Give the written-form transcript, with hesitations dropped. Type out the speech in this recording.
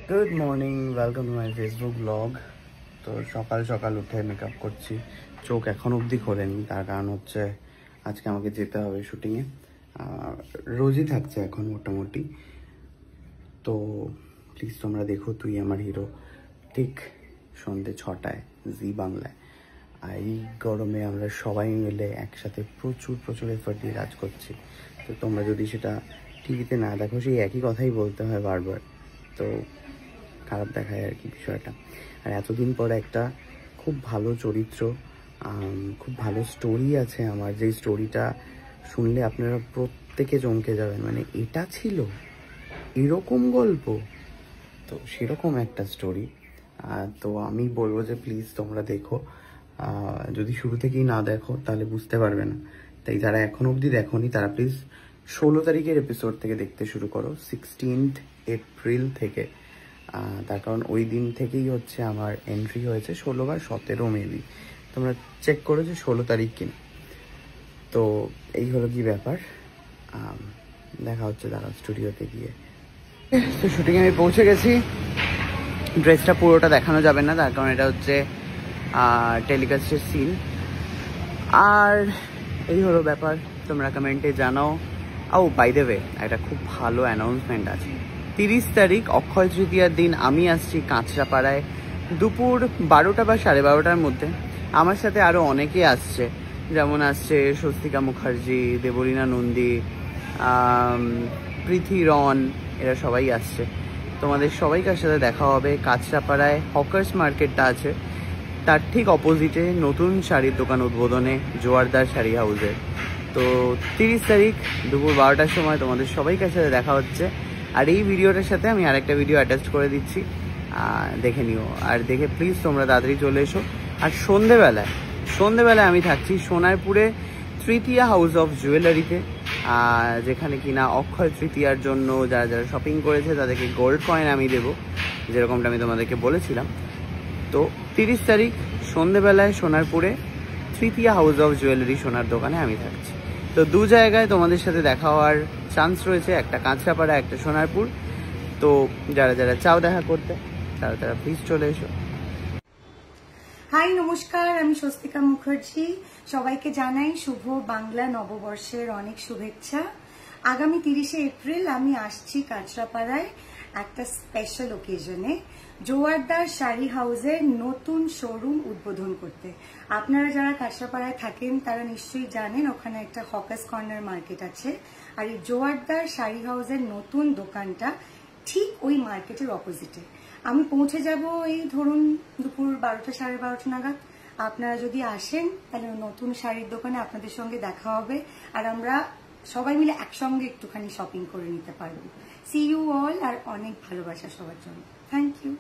Good morning, welcome to my Facebook blog. তো সকাল সকাল উঠে মেকআপ করছি, চোখ এখন অবধি খোলেনি। তার কারণ হচ্ছে আজকে আমাকে যেতে হবে শুটিংয়ে। রোজই থাকছে এখন মোটামুটি। তো প্লিজ তোমরা দেখো তুই আমার হিরো, ঠিক সন্ধ্যে 6টায় জি বাংলায়। আর এই গরমে আমরা সবাই মিলে একসাথে প্রচুর এফর্ট দিয়ে কাজ করছি। তো তোমরা যদি সেটা টিভিতে না দেখো, সেই একই কথাই বলতে হয় বারবার, তো খারাপ দেখায় আর কি বিষয়টা। আর এতদিন পর একটা খুব ভালো চরিত্র, খুব ভালো স্টোরি আছে আমার, যেই স্টোরিটা শুনলে আপনারা প্রত্যেকে চমকে যাবেন, মানে এটা ছিল এরকম গল্প। তো সেরকম একটা স্টোরি। তো আমি বলবো যে প্লিজ তোমরা দেখো। যদি শুরু থেকেই না দেখো তাহলে বুঝতে পারবে না। তাই যারা এখন অবধি দেখোনি তারা প্লিজ 16 তারিখের এপিসোড থেকে দেখতে শুরু করো, 16th এপ্রিল থেকে। তার কারণ ওই দিন থেকেই হচ্ছে আমার এন্ট্রি হয়েছে, 16 বা 17 মেবি। তোমরা চেক করো যে 16 তারিখ কিনা। তো এই হলো কি ব্যাপার। দেখা হচ্ছে দাঁড়া স্টুডিওতে গিয়ে। তো শুটিংয়ে আমি পৌঁছে গেছি। ড্রেসটা পুরোটা দেখানো যাবে না, তার কারণ এটা হচ্ছে টেলিকাস্টের সিন। আর এই হলো ব্যাপার, তোমরা কমেন্টে জানাও। বাই দ্য ওয়ে, একটা খুব ভালো অ্যানাউন্সমেন্ট আছে। 30 তারিখ অক্ষয় তৃতীয়ার দিন আমি আসছি কাঁচরাপাড়ায় দুপুর 12টা বা 12:30টার মধ্যে। আমার সাথে আরও অনেকে আসছে, যেমন আসছে স্বস্তিকা মুখার্জি, দেবলীনা নন্দী, প্রীতি রন, এরা সবাই আসছে। তোমাদের সবাইকার সাথে দেখা হবে কাঁচরাপাড়ায়। হকার্স মার্কেটটা আছে, তার ঠিক অপোজিটে নতুন শাড়ির দোকান উদ্বোধনে জোয়ারদার শাড়ি হাউসে। তো 30 তারিখ দুপুর 12টার সময় তোমাদের সবাইকার সাথে দেখা হচ্ছে। আর এই ভিডিওটার সাথে আমি আরেকটা ভিডিও অ্যাটাচ করে দিচ্ছি, দেখে নিও। আর দেখে প্লিজ তোমরা তাড়াতাড়ি চলে এসো। আর সন্ধেবেলায় আমি থাকছি সোনারপুরে তৃতীয়া হাউস অফ জুয়েলারিতে, যেখানে কিনা অক্ষয় তৃতীয়ার জন্য যারা যারা শপিং করেছে তাদেরকে গোল্ড কয়েন আমি দেবো, যেরকমটা আমি তোমাদেরকে বলেছিলাম। তো 30 তারিখ সন্ধেবেলায় সোনারপুরে তৃতীয়া হাউস অফ জুয়েলারি সোনার দোকানে আমি থাকছি। তো দু জায়গায় তোমাদের সাথে দেখা হওয়ার চান্স রয়েছে, একটা কাঁচরাপাড়া, একটা সোনারপুর। তো যারা যারা চাও দেখা করতে তারা প্লিজ চলে এসো। হাই নমস্কার, আমি স্বস্তিকা মুখার্জি। সবাইকে জানাই শুভ বাংলা নববর্ষের অনেক শুভেচ্ছা। আগামী 30শে এপ্রিল আমি আসছি কাঁচরাপাড়ায় একটা স্পেশাল ওকেজনে, জোয়ারদার শাড়ি হাউসের নতুন শোরুম উদ্বোধন করতে। আপনারা যারা কাঁচরাপাড়ায় থাকেন তারা নিশ্চয়ই জানেন ওখানে একটা হকার্স কর্নার মার্কেট আছে। আর এই জোয়ারদার শাড়ি হাউসের নতুন দোকানটা ঠিক ওই মার্কেটের অপোজিটে। আমি পৌঁছে যাব এই ধরুন দুপুর 12টা 12:30 নাগাদ। আপনারা যদি আসেন তাহলে নতুন শাড়ির দোকানে আপনাদের সঙ্গে দেখা হবে, আর আমরা সবাই মিলে একসঙ্গে একটুখানি শপিং করে নিতে পারবো। সি ইউ অল, আর অনেক ভালোবাসা সবার জন্য। Thank you.